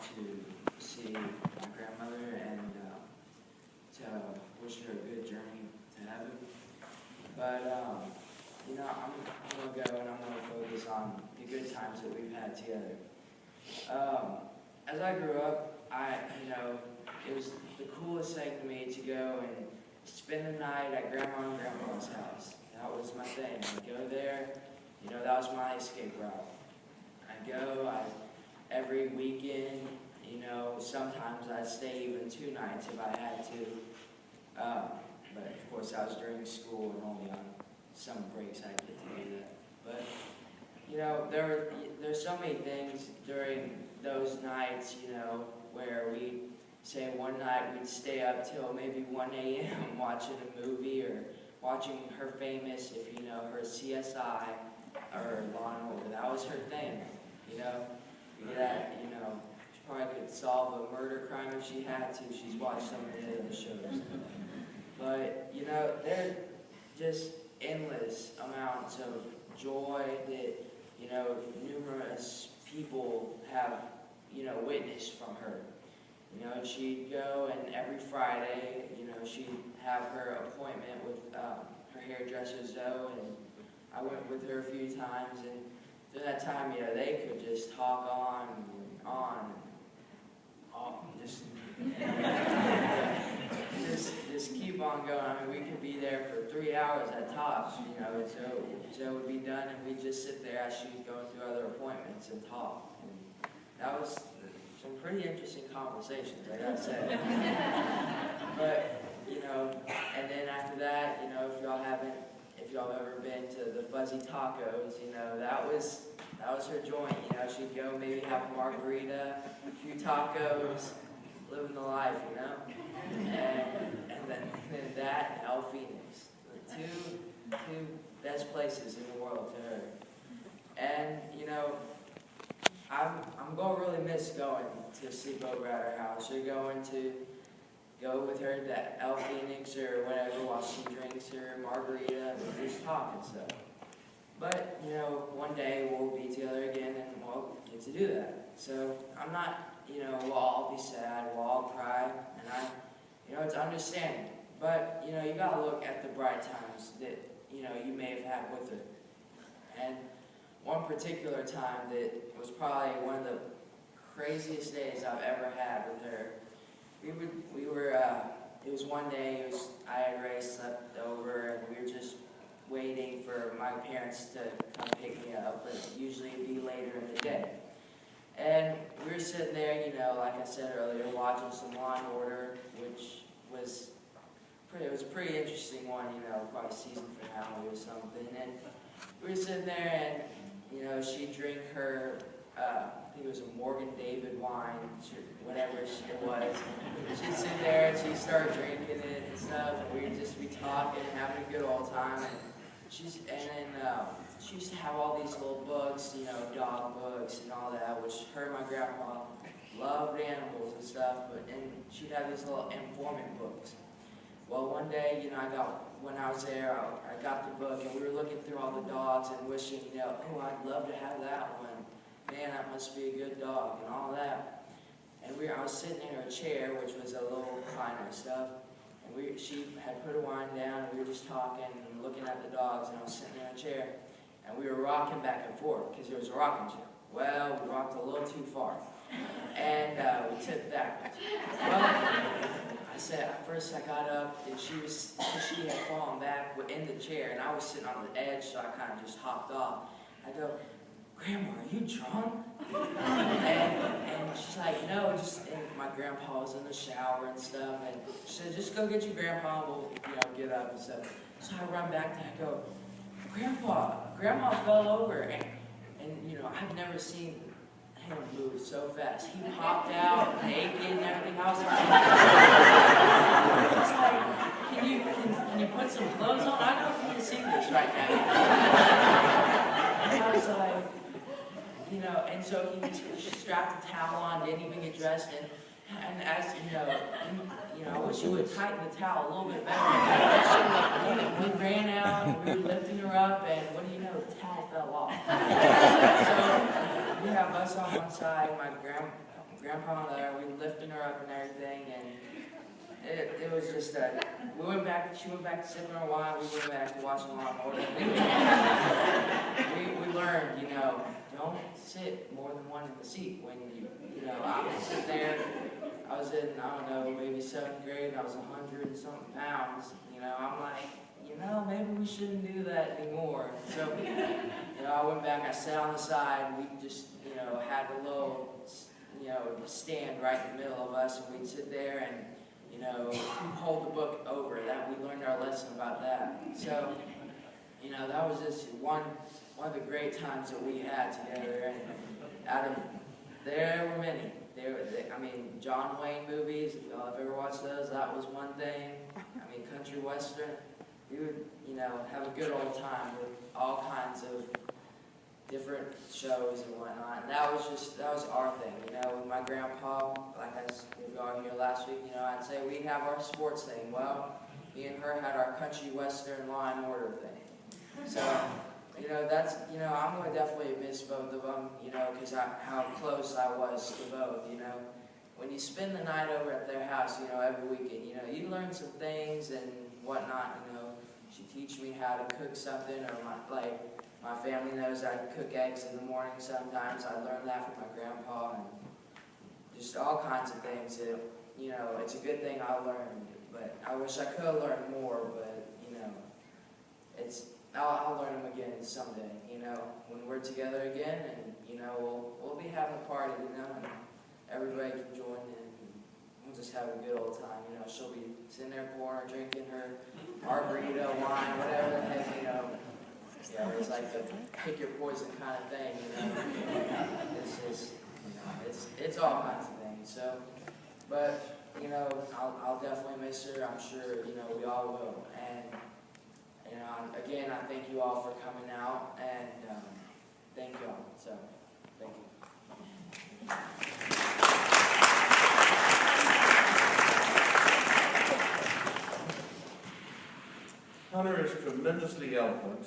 to see my grandmother and to wish her a good journey to heaven. But, I'm going to go and I'm going to focus on the good times that we've had together. As I grew up, it was the coolest thing to me to go and spend the night at Grandma and Grandpa's house. That was my thing. I'd go there, that was my escape route. Every weekend, sometimes I'd stay even 2 nights if I had to. But of course, I was during school and only on summer breaks I'd get to do that. But, there's so many things during those nights, where we say one night we'd stay up till maybe 1 a.m. watching a movie or watching her famous, if you know her, CSI or Law and Order. That was her thing, she probably could solve a murder crime if she had to. She's watched some of those shows. But, there are just endless amounts of joy that, numerous people have, witnessed from her. She'd go and every Friday, she'd have her appointment with her hairdresser, Zoe, and I went with her a few times, and during that time, they could just talk on and on, just keep on going. I mean, we could be there for 3 hours at tops, Zoe would be done, and we'd just sit there as she was going through other appointments and talk. And that was some pretty interesting conversations, I gotta say. But, and then after that, if y'all have ever been to the Fuzzy Tacos, that was her joint. She'd go maybe have a margarita, a few tacos, living the life, and then that and El Phoenix, the two best places in the world to her. And, I'm going to really miss going to sleep over at her house, or going to go with her to El Phoenix or whatever while she drinks her margarita and we just talk and stuff. But, one day we'll be together again and we'll get to do that. So I'm not, we'll all be sad, we'll all cry, and it's understanding. But, you got to look at the bright times that, you may have had with her. And one particular time that was probably one of the craziest days I've ever had with her. It was one day, I had already slept over, and we were just waiting for my parents to come pick me up, but usually it'd be later in the day. And we were sitting there, like I said earlier, watching some Law and Order, which was a pretty interesting one, probably season finale or something. And we were sitting there, and she'd drink her, I think it was a Morgan David wine, whatever it was. She'd sit there and she'd start drinking it and stuff, and we'd just be talking, having a good old time. And she used to have all these little books, dog books and all that, which her and my grandpa loved animals and stuff, and she'd have these little informant books. Well, one day, when I was there, I got the book, and we were looking through all the dogs and wishing, oh, I'd love to have that one. Man, that must be a good dog, and all that. And I was sitting in her chair, which was a little recliner stuff, and she had put her wine down, and we were just talking and looking at the dogs, and I was sitting in her chair, and we were rocking back and forth, because it was a rocking chair. Well, we rocked a little too far, and we tipped backwards. Well, at first I got up, and she had fallen back in the chair, and I was sitting on the edge, so I kind of just hopped off. I go, Grandma, are you drunk? and she's like, no, and my grandpa was in the shower and stuff, and she said, just go get your grandpa, and we'll, get up and stuff. So I run back and I go, Grandma fell over, and I've never seen him move so fast. He popped out naked and everything. I was like, can you put some clothes on? I don't know if you can see this right now. And I was like, and so he strapped a towel on, didn't even get dressed, and as I wish you would tighten the towel a little bit better. We ran out, and we were lifting her up, and what do you know, the towel fell off. So we have us on one side, Grandpa and we lifting her up and everything, and it was just she went back to sipping her wine, we went back to watching Law and Order. We learned, don't sit more than one in the seat when I would sit there. I was in, I don't know, maybe 7th grade, and I was 100 and something pounds. I'm like, maybe we shouldn't do that anymore. So, I went back, I sat on the side, and we just, had a little, stand right in the middle of us, and we'd sit there and, hold the book over. That we learned our lesson about that. So, that was just one of the great times that we had together. And out of there were many. John Wayne movies, if y'all have ever watched those, that was one thing. Country western. We would, have a good old time with all kinds of different shows and whatnot. And that was our thing, with my grandpa, like if y'all were here last week, I'd say we'd have our sports thing. Well, me and her had our country western Law and Order thing. So, that's, I'm going to definitely miss both of them, because how close I was to both, When you spend the night over at their house, every weekend, you learn some things and whatnot, She teach me how to cook something, or my family knows I cook eggs in the morning sometimes. I learned that from my grandpa, and just all kinds of things that, it's a good thing I learned, but I wish I could have learned more, but, I'll learn them again someday, when we're together again, and, we'll be having a party, and everybody can join in, and we'll just have a good old time, she'll be sitting there pouring or drinking her margarita, wine, whatever the heck, it's like the pick your poison kind of thing, It's just, it's all kinds of things, so, but, I'll definitely miss her, I'm sure, we all will, and, again, I thank you all for coming out, and thank you all. So, thank you. Hunter is tremendously eloquent